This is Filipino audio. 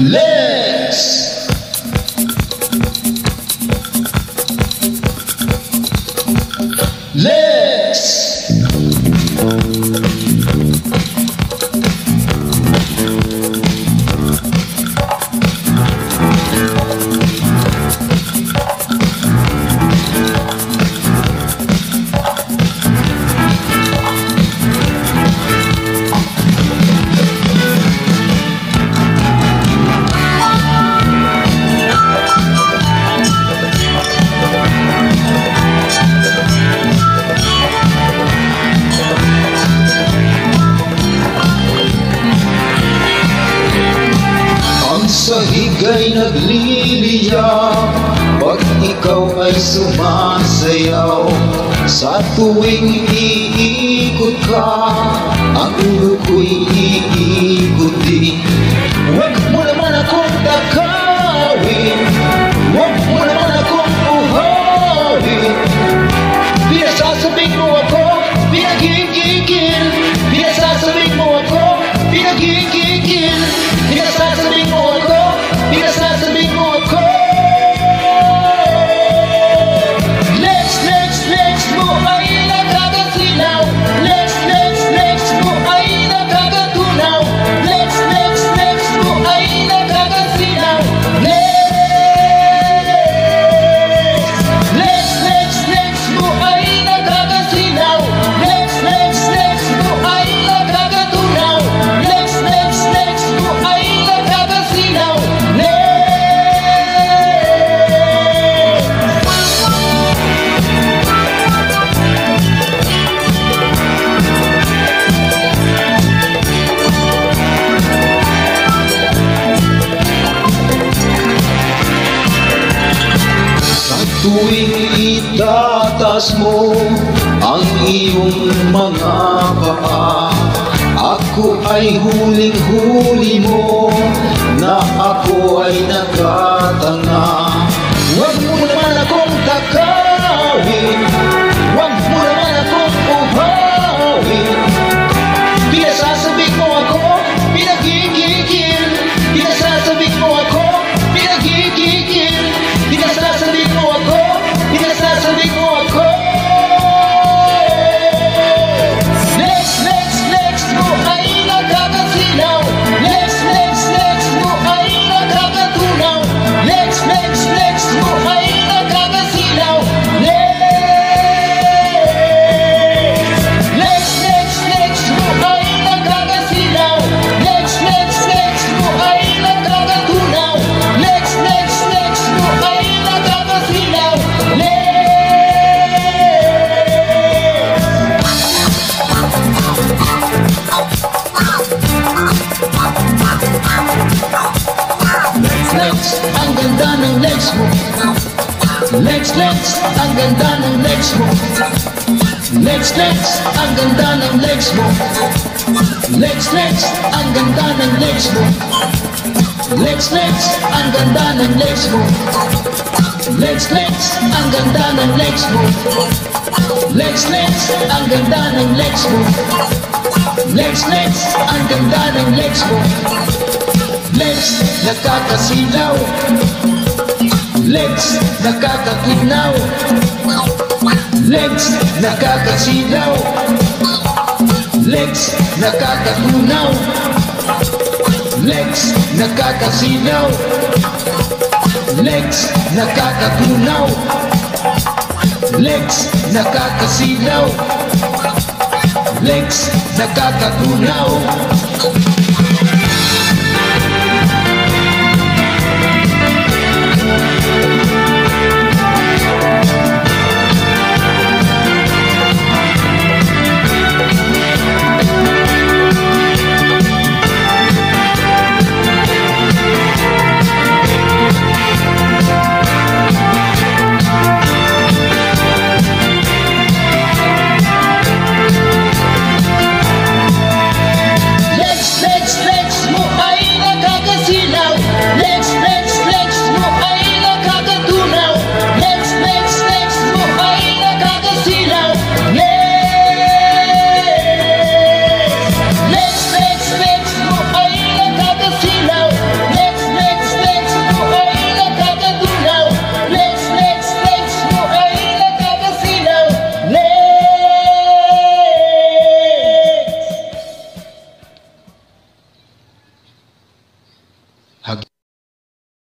Lex! Lex! Sahig ay nagliliyaw pag ikaw ay sumasayaw. Sa tuwing iikot ka, ang ulo ko'y iikot din. Huwag mo naman akong takawin, huwag mo naman akong buhawin. Pinasasabing mo ako, pinagigigil. Pinasasabing mo ako, pinagigigil. Pinasasabing mo ako, pinasasabing mo ako. Lex mo ay nakakasilaw. Lex mo ay nakakatunaw. Lex mo ay nakakasilaw. Lex mo ay nakakasilaw. Lex mo ay nakakatunaw. Lex mo ay nakakasilaw. Tuwing itatas mo ang iyong mga paa, ako ay huling-huli mo na ako ay nakatanga. Huwag mo naman akong takawin, huwag mo naman akong buhawin. Pinasasabik mo ako, pinagigigil. Pinasasabik mo ako, pinagigigil. Pinasasabik mo ako, pinasasabik mo ako. Lex mo ay nakakasilaw. Lex mo ay nakakatunaw. Lex mo ay nakakasilaw. Lex mo ay nakakasilaw. Lex mo ay nakakatunaw. Lex mo ay nakakasilaw. Lex, ang ganda ng legs mo. Lex, ang ganda ng legs mo. Lex, ang ganda ng legs mo. Lex, ang ganda ng legs mo. Lex, ang ganda ng legs mo. Lex, ang ganda ng legs mo. Lex, ang ganda ng legs mo. Lex, ang ganda ng legs mo. Lex, nakakasilaw. Lex, nakakatunaw. Lex, nakakasilaw. Lex, nakakatunaw. Lex, nakakasilaw. Lex, nakakatunaw. Lex, nakakasilaw. Lex, nakakatunaw.